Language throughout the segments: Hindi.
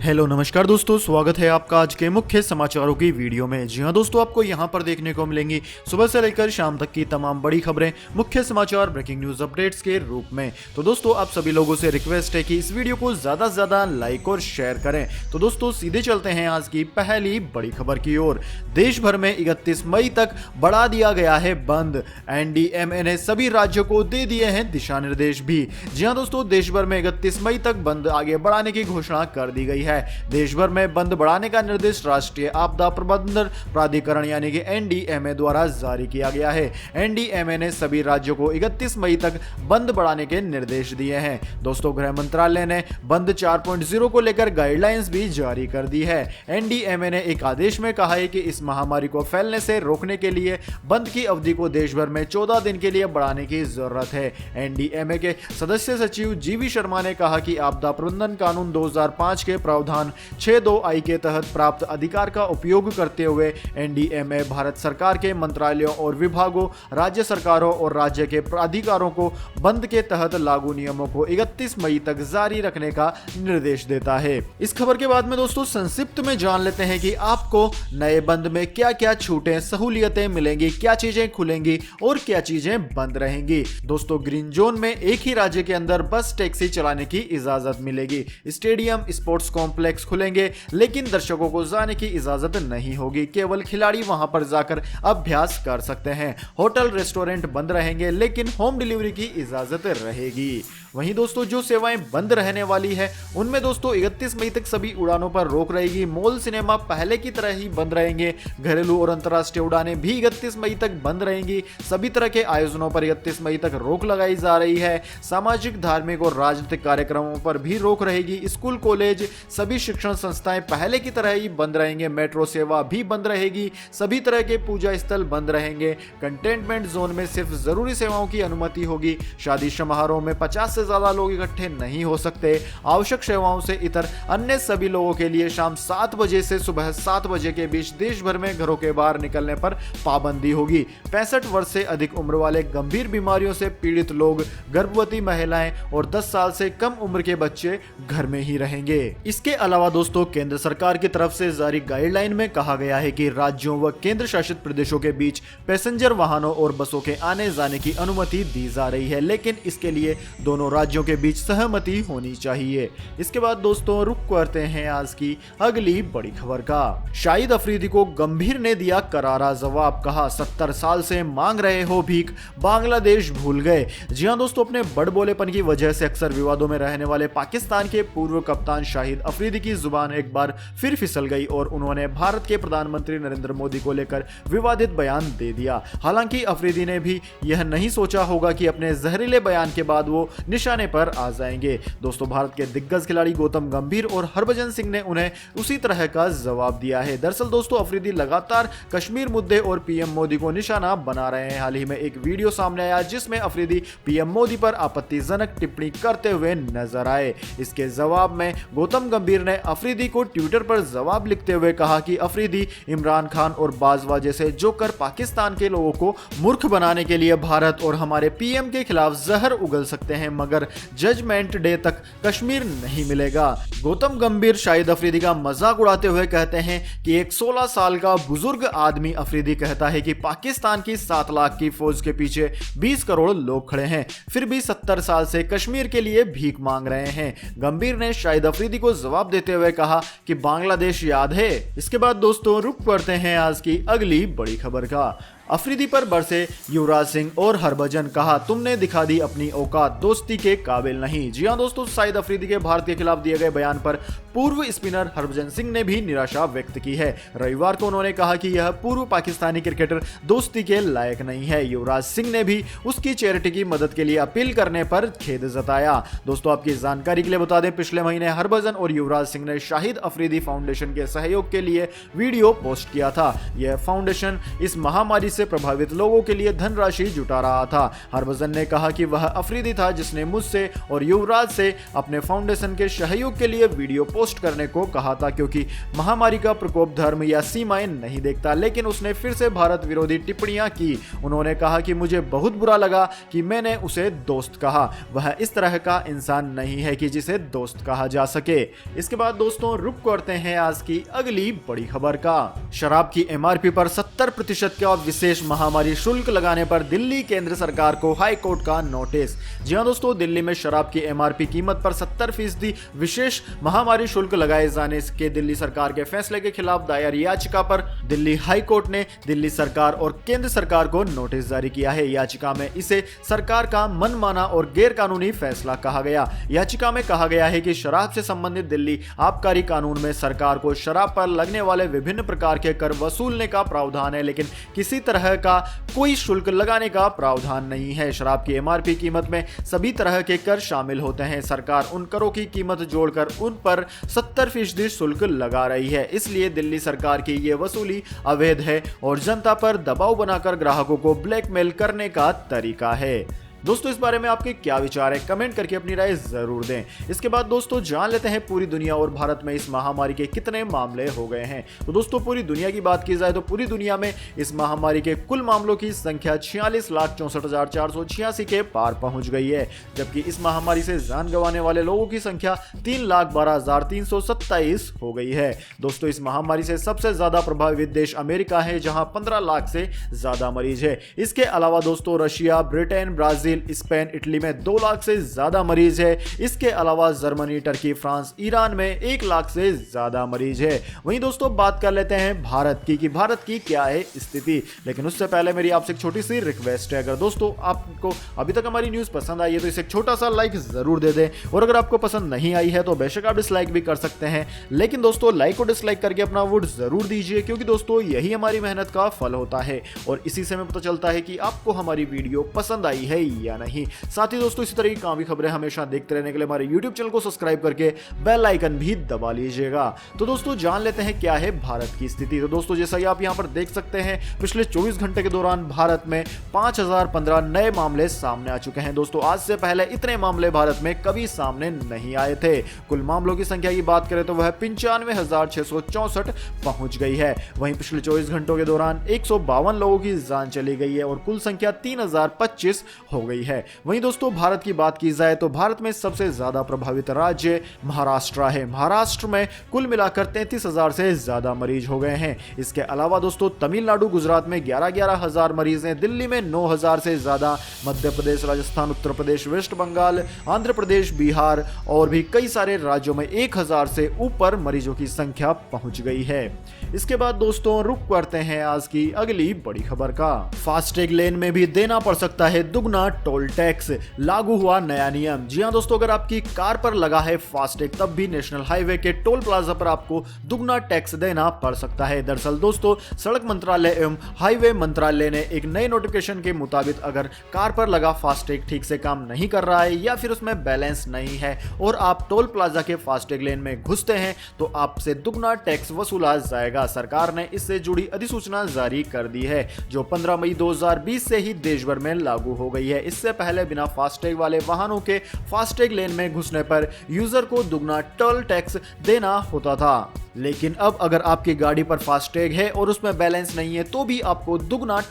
हेलो नमस्कार दोस्तों, स्वागत है आपका आज के मुख्य समाचारों की वीडियो में। जी हां दोस्तों, आपको यहां पर देखने को मिलेंगी सुबह से लेकर शाम तक की तमाम बड़ी खबरें, मुख्य समाचार, ब्रेकिंग न्यूज अपडेट्स के रूप में। तो दोस्तों आप सभी लोगों से रिक्वेस्ट है कि इस वीडियो को ज्यादा से ज्यादा लाइक और शेयर करें। तो दोस्तों सीधे चलते हैं आज की पहली बड़ी खबर की ओर। देश भर में 31 मई तक बढ़ा दिया गया है बंद। एनडीएमए ने सभी राज्यों को दे दिए हैं दिशा निर्देश भी। जी हां दोस्तों, देश भर में 31 मई तक बंद आगे बढ़ाने की घोषणा कर दी गई है। देश भर में बंद बढ़ाने का निर्देश राष्ट्रीय आपदा प्रबंधन प्राधिकरण यानी कि एनडीएमए द्वारा जारी किया गया है। एनडीएमए ने सभी राज्यों को 31 मई तक बंद बढ़ाने के निर्देश दिए हैं। दोस्तों गृह मंत्रालय ने बंद 4.0 को लेकर गाइडलाइंस भी जारी कर दी है। एनडीएमए ने एक आदेश में कहा है कि इस महामारी को फैलने से रोकने के लिए बंद की अवधि को देश भर में 14 दिन के लिए बढ़ाने की जरूरत है। एनडीएमए के सदस्य सचिव जीवी शर्मा ने कहा कि आपदा प्रबंधन कानून 2005 के प्रावधान 6(2)(i) के तहत प्राप्त अधिकार का उपयोग करते हुए एनडीएमए भारत सरकार के मंत्रालयों और विभागों, राज्य सरकारों और राज्य के प्राधिकारों को बंद के तहत लागू नियमों को 31 मई तक जारी रखने का निर्देश देता है। इस खबर के बाद में दोस्तों संक्षिप्त में जान लेते हैं कि आपको नए बंद में क्या क्या छूटें, सहूलियतें मिलेंगी, क्या चीजें खुलेंगी और क्या चीजें बंद रहेंगी। दोस्तों ग्रीन जोन में एक ही राज्य के अंदर बस टैक्सी चलाने की इजाजत मिलेगी। स्टेडियम, स्पोर्ट्स कॉम्प्लेक्स खुलेंगे लेकिन दर्शकों को जाने की इजाजत नहीं होगी, केवल खिलाड़ी वहां पर जाकर अभ्यास कर सकते हैं। होटल, रेस्टोरेंट बंद रहेंगे लेकिन होम डिलीवरी की इजाजत रहेगी। वहीं दोस्तों जो सेवाएं बंद रहने वाली है उनमें दोस्तों 31 मई तक सभी उड़ानों पर रोक रहेगी। मॉल, सिनेमा पहले की तरह ही बंद रहेंगे। घरेलू और अंतर्राष्ट्रीय उड़ानें भी 31 मई तक बंद रहेंगी। सभी तरह के आयोजनों पर 31 मई तक रोक लगाई जा रही है। सामाजिक, धार्मिक और राजनीतिक कार्यक्रमों पर भी रोक रहेगी। स्कूल, कॉलेज, सभी शिक्षण संस्थाएं पहले की तरह ही बंद रहेंगे। मेट्रो सेवा भी बंद रहेगी। सभी तरह के पूजा स्थल बंद रहेंगे। कंटेनमेंट जोन में सिर्फ जरूरी सेवाओं की अनुमति होगी। शादी समारोह में 50 से ज्यादा लोग इकट्ठे नहीं हो सकते। आवश्यक सेवाओं से इतर अन्य सभी लोगों के लिए शाम 7 बजे से सुबह 7 बजे के बीच देश भर में घरों के बाहर निकलने पर पाबंदी होगी। 65 वर्ष से अधिक उम्र वाले, गंभीर बीमारियों से पीड़ित लोग, गर्भवती महिलाएं और 10 साल से कम उम्र के बच्चे घर में ही रहेंगे। इसके अलावा दोस्तों केंद्र सरकार की तरफ से जारी गाइडलाइन में कहा गया है कि राज्यों व केंद्र शासित प्रदेशों के बीच पैसेंजर वाहनों और बसों के आने जाने की अनुमति दी जा रही है, लेकिन इसके लिए दोनों राज्यों के बीच सहमति होनी चाहिए। इसके बाद दोस्तों रुक करते हैं आज की अगली बड़ी खबर का। शाहिद अफरीदी को गंभीर ने दिया करारा जवाब, कहा 70 साल से मांग रहे हो भीख, बांग्लादेश भूल गए। जी हां दोस्तों, अपने बड़बोलेपन की वजह से अक्सर विवादों में रहने वाले पाकिस्तान के पूर्व कप्तान शाहिद अफरीदी की जुबान एक बार फिर फिसल गई और उन्होंने भारत के प्रधानमंत्री नरेंद्र मोदी को लेकर विवादित बयान दे दिया। हालांकि अफरीदी ने भी यह नहीं सोचा होगा कि अपने जहरीले बयान के बाद वो निशाने पर आ जाएंगे। दोस्तों भारत के दिग्गज खिलाड़ी गौतम गंभीर और हरभजन सिंह ने उन्हें उसी तरह का जवाब दिया है। दरअसल दोस्तों अफरीदी लगातार कश्मीर मुद्दे और पीएम मोदी को निशाना बना रहे हैं। हाल ही में एक वीडियो सामने आया जिसमें अफरीदी पीएम मोदी पर आपत्तिजनक टिप्पणी करते हुए नजर आए। इसके जवाब में गौतम गंभीर ने अफरीदी को ट्विटर पर जवाब लिखते हुए कहा कि अफरीदी इमरान खान और बाजवा जैसे जोकर पाकिस्तान के लोगों को मूर्ख बनाने के लिए भारत और हमारे पीएम के खिलाफ जहर उगल सकते हैं, मगर जजमेंट डे तक कश्मीर नहीं मिलेगा। गौतम गंभीर शाहिद अफरीदी का मजाक उड़ाते हुए कहते हैं कि एक 16 साल का बुजुर्ग आदमी अफरीदी कहता है कि पाकिस्तान की 7 लाख की फौज के पीछे 20 करोड़ लोग खड़े हैं, फिर भी 70 साल से कश्मीर के लिए भीख मांग रहे हैं। गंभीर ने शाहिद अफरीदी को जवाब देते हुए कहा कि बांग्लादेश याद है। इसके बाद दोस्तों रुक पड़ते हैं आज की अगली बड़ी खबर का। अफरीदी पर बरसे युवराज सिंह और हरभजन, कहा तुमने दिखा दी अपनी औकात, दोस्ती के काबिल नहीं। जी हां दोस्तों, शाहिद अफरीदी के भारत के खिलाफ दिए गए बयान पर पूर्व स्पिनर हरभजन सिंह ने भी निराशा व्यक्त की है। रविवार को उन्होंने कहा कि यह पूर्व पाकिस्तानी क्रिकेटर दोस्ती के लायक नहीं है। युवराज सिंह ने भी उसकी चैरिटी की मदद के लिए अपील करने पर खेद जताया। दोस्तों आपकी जानकारी के लिए बता दें, पिछले महीने हरभजन और युवराज सिंह ने शाहिद अफरीदी फाउंडेशन के सहयोग के लिए वीडियो पोस्ट किया था। यह फाउंडेशन इस महामारी से प्रभावित लोगों के लिए धनराशि जुटा रहा था। हरभजन ने कहा कि वह अफरीदी था जिसने मुझसे और युवराज से अपने फाउंडेशन के सहयोग के लिए वीडियो पोस्ट करने को कहा था, क्योंकि महामारी का प्रकोप धर्म या सीमाएं नहीं देखता। लेकिन उसने फिर से भारत विरोधी टिप्पणियां की। उन्होंने कहा कि मुझे बहुत बुरा लगा कि मैंने उसे दोस्त कहा। वह इस तरह का इंसान नहीं है कि जिसे दोस्त कहा जा सके। इसके बाद दोस्तों रुक करते हैं आज की अगली बड़ी खबर का। शराब की एमआरपी पर 70% का विशेष महामारी शुल्क लगाने पर दिल्ली केंद्र सरकार को हाई कोर्ट का नोटिस। जी हां दोस्तों, दिल्ली में शराब की एमआरपी कीमत पर 70% विशेष महामारी शुल्क लगाए जाने के दिल्ली सरकार के फैसले के खिलाफ दायर याचिका पर दिल्ली हाई कोर्ट ने दिल्ली सरकार और केंद्र सरकार को नोटिस जारी किया है। याचिका में इसे सरकार का मनमाना और गैर कानूनी फैसला कहा गया। याचिका में कहा गया है कि शराब से संबंधित दिल्ली आबकारी कानून में सरकार को शराब पर लगने वाले विभिन्न प्रकार के कर वसूलने का प्रावधान है, लेकिन किसी तरह का कोई शुल्क लगाने का प्रावधान नहीं है। शराब की एमआरपी कीमत में सभी तरह के कर शामिल होते हैं। सरकार उन करों की कीमत जोड़कर उन पर 70% शुल्क लगा रही है। इसलिए दिल्ली सरकार की ये वसूली अवैध है और जनता पर दबाव बनाकर ग्राहकों को ब्लैकमेल करने का तरीका है। दोस्तों इस बारे में आपके क्या विचार है, कमेंट करके अपनी राय जरूर दें। इसके बाद दोस्तों जान लेते हैं पूरी दुनिया और भारत में इस महामारी के कितने मामले हो गए हैं। तो दोस्तों पूरी दुनिया की बात की जाए तो पूरी दुनिया में इस महामारी के कुल मामलों की संख्या 46,64,486 के पार पहुंच गई है, जबकि इस महामारी से जान गंवाने वाले लोगों की संख्या 3,12,327 हो गई है। दोस्तों इस महामारी से सबसे ज्यादा प्रभावित देश अमेरिका है, जहां 15 लाख से ज्यादा मरीज है। इसके अलावा दोस्तों Russia, Britain, Brazil, Spain, Italy में 2 लाख से ज्यादा मरीज है। इसके अलावा जर्मनी, टर्की, फ्रांस, ईरान में 1 लाख से ज्यादा मरीज है। वहीं दोस्तों बात कर लेते हैं भारत की कि भारत की क्या है स्थिति। लेकिन उससे पहले मेरी आपसे एक छोटी सी रिक्वेस्ट है, अगर दोस्तों आपको अभी तक हमारी न्यूज पसंद आई है तो इसे एक छोटा सा लाइक जरूर दे दें, और अगर आपको पसंद नहीं आई है तो बेशक आप डिसलाइक भी कर सकते हैं। लेकिन दोस्तों लाइक और डिसलाइक करके अपना वोट जरूर दीजिए, क्योंकि दोस्तों यही हमारी मेहनत का फल होता है और इसी से हमें पता चलता है कि आपको हमारी वीडियो पसंद आई है या नहीं। साथ ही दोस्तों इसी तरह की काफी खबरें हमेशा देखते रहने के लिए हमारे YouTube चैनल को सब्सक्राइब करके बेल आइकन भी दबा लीजिएगा। तो दोस्तों जान लेते हैं क्या है भारत की स्थिति। तो दोस्तों जैसा कि आप यहां पर देख सकते हैं, पिछले 24 घंटे के दौरान भारत में 5015 नए मामले सामने आ चुके हैं। दोस्तों आज से पहले इतने मामले भारत में कभी सामने नहीं आए थे। कुल मामलों की संख्या की बात करें तो वह 95,664 पहुंच गई है। वहीं पिछले 24 घंटों के दौरान 152 लोगों की जान चली गई है और कुल संख्या 3025 हो गई है। वहीं दोस्तों भारत की बात की जाए तो भारत में सबसे ज्यादा प्रभावित राज्य महाराष्ट्र है। महाराष्ट्र में कुल मिलाकर 33,000 से ज्यादा मरीज हो गए हैं। इसके अलावा दोस्तों तमिलनाडु, गुजरात में 11,000 मरीज हैं। दिल्ली में 9,000 से ज्यादा, मध्य प्रदेश, राजस्थान, उत्तर प्रदेश, वेस्ट बंगाल, आंध्र प्रदेश, बिहार और भी कई सारे राज्यों में 1,000 से ऊपर मरीजों की संख्या पहुंच गई है। इसके बाद दोस्तों रुक करते हैं आज की अगली बड़ी खबर का। फास्टैग लेन में भी देना पड़ सकता है दुगना टोल टैक्स, लागू हुआ नया नियम। जी हां दोस्तों, अगर आपकी कार पर लगा है फास्टैग तब भी नेशनल हाईवे के टोल प्लाजा पर आपको दुगना टैक्स देना पड़ सकता है। दरअसल दोस्तों सड़क मंत्रालय एवं हाईवे मंत्रालय ने एक नए नोटिफिकेशन के मुताबिक अगर कार पर लगा फास्टैग ठीक से काम नहीं कर रहा है या फिर उसमें बैलेंस नहीं है और आप टोल प्लाजा के फास्टैग लेन में घुसते हैं तो आपसे दुगना टैक्स वसूला जाएगा। सरकार ने इससे जुड़ी अधिसूचना जारी कर दी है, जो 15 मई 2020 से ही देश भर में लागू हो गई है। इससे पहले बिना फास्टैग वाले वाहनों के फास्टैग लेन में घुसने पर यूजर को दुगना टोल टैक्स देना होता था, लेकिन अब अगर आपकी गाड़ी पर फास्टैग है और उसमें बैलेंस नहीं है तो भी आपको दुगना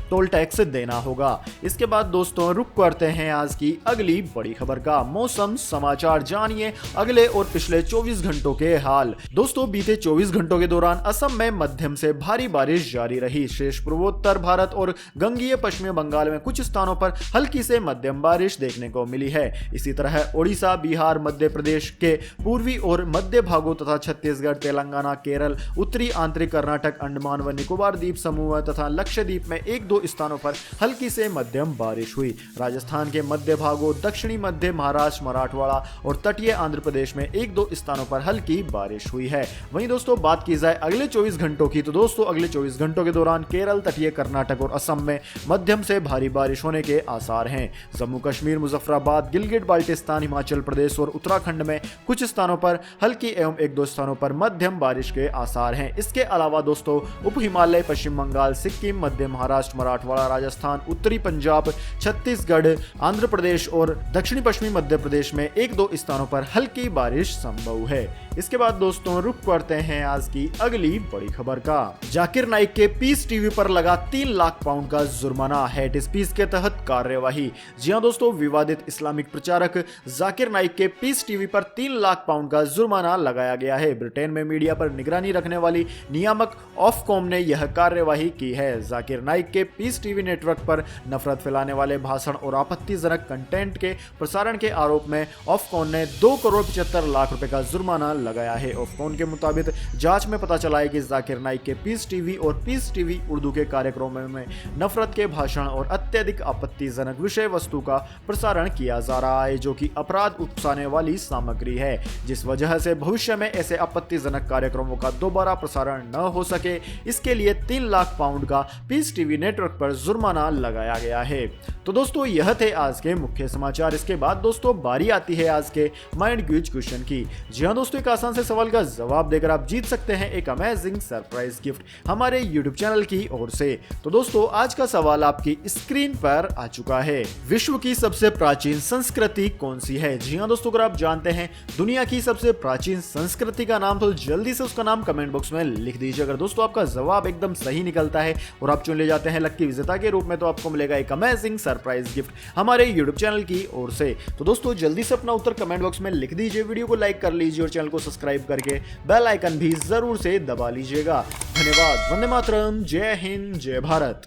टोल टैक्स देना होगा। इसके बाद दोस्तों रुक करते हैं आज की अगली बड़ी खबर का। मौसम समाचार जानिए अगले और पिछले 24 घंटों के हाल। दोस्तों बीते 24 घंटों के दौरान असम में मध्यम से भारी बारिश जारी रही। शेष पूर्वोत्तर भारत और गंगीय पश्चिमी बंगाल में कुछ स्थानों पर हल्की से मध्यम बारिश देखने को मिली है। इसी तरह ओडिशा, बिहार, मध्य प्रदेश के पूर्वी और मध्य भागों तथा छत्तीसगढ़, तेलंगाना, केरल, उत्तरी आंतरिक कर्नाटक, अंडमान व निकोबार द्वीप समूह तथा लक्षद्वीप में 1-2 स्थानों पर हल्की से मध्यम बारिश हुई। राजस्थान के मध्य भागों, दक्षिणी मध्य महाराष्ट्र, मराठवाड़ा और तटीय आंध्र प्रदेश में 1-2 स्थानों पर हल्की बारिश हुई है। वहीं दोस्तों बात की जाए अगले 24 घंटों की तो दोस्तों अगले 24 घंटों के दौरान केरल, तटीय कर्नाटक और असम में मध्यम से भारी बारिश होने के आसार हैं। जम्मू कश्मीर, मुजफ्फराबाद, गिलगिट बाल्टिस्तान, हिमाचल प्रदेश और उत्तराखंड में कुछ स्थानों पर हल्की एवं 1-2 स्थानों पर मध्य मध्यम बारिश के आसार हैं। इसके अलावा दोस्तों उप हिमालय, पश्चिम बंगाल, सिक्किम, मध्य महाराष्ट्र, मराठवाड़ा, राजस्थान, उत्तरी पंजाब, छत्तीसगढ़, आंध्र प्रदेश और दक्षिणी पश्चिमी मध्य प्रदेश में 1-2 स्थानों पर हल्की बारिश संभव है। इसके बाद दोस्तों रुख करते हैं आज की अगली बड़ी खबर का। जाकिर नाइक के पीस टीवी पर लगा 3 लाख पाउंड का जुर्माना, हेट स्पीच के तहत कार्यवाही। जी हां दोस्तों, विवादित इस्लामिक प्रचारक जाकिर नाइक के पीस टीवी पर 3 लाख पाउंड का जुर्माना लगाया गया है। ब्रिटेन में मीडिया पर निगरानी रखने वाली नियामक ऑफकॉम ने यह कार्यवाही की है। जाकिर नाइक के पीस टीवी नेटवर्क पर नफरत फैलाने वाले भाषण और आपत्तिजनक कंटेंट के प्रसारण के आरोप में ऑफकॉन ने 2 करोड़ 75 लाख रुपए का जुर्माना लगाया है। ऑफकॉन के मुताबिक जांच में पता चला है कि जाकिर नाइक के पीस टीवी और पीस टीवी उर्दू के कार्यक्रमों में नफरत के भाषण और अत्यधिक आपत्तिजनक विषय वस्तु का प्रसारण किया जा रहा है, जो कि अपराध उकसाने वाली सामग्री है, जिस वजह से भविष्य में ऐसे आपत्तिजनक कार्यक्रमों का दोबारा प्रसारण न हो सके। इसके लिए 3 लाख पाउंड का पीस टीवी नेटवर्क पर जुर्माना लगाया गया है। तो दोस्तों यह थे आज के मुख्य समाचार। इसके बाद दोस्तों बारी आती है आज के माइंड क्विज क्वेश्चन की। जी हां दोस्तों, एक आसान से सवाल का जवाब देकर आप जीत सकते हैं एक अमेजिंग सरप्राइज गिफ्ट हमारे YouTube चैनल की ओर से। तो दोस्तों आज का सवाल आपकी स्क्रीन पर आ चुका है। विश्व की सबसे प्राचीन संस्कृति कौन सी है? जी हां दोस्तों, अगर आप जानते हैं दुनिया की सबसे प्राचीन संस्कृति का नाम, तो जल्दी से उसका नाम कमेंट बॉक्स में लिख दीजिए। अगर दोस्तों आपका जवाब एकदम सही निकलता है और आप चुन ले जाते हैं लक्की विजेता के रूप में, तो आपको मिलेगा एक अमेजिंग सरप्राइज गिफ्ट हमारे YouTube चैनल की ओर से। तो दोस्तों जल्दी से अपना उत्तर कमेंट बॉक्स में लिख दीजिए, वीडियो को लाइक कर लीजिए और चैनल को सब्सक्राइब करके बेल आइकन भी जरूर से दबा लीजिएगा। धन्यवाद। वंदे मातरम। जय हिंद, जय भारत।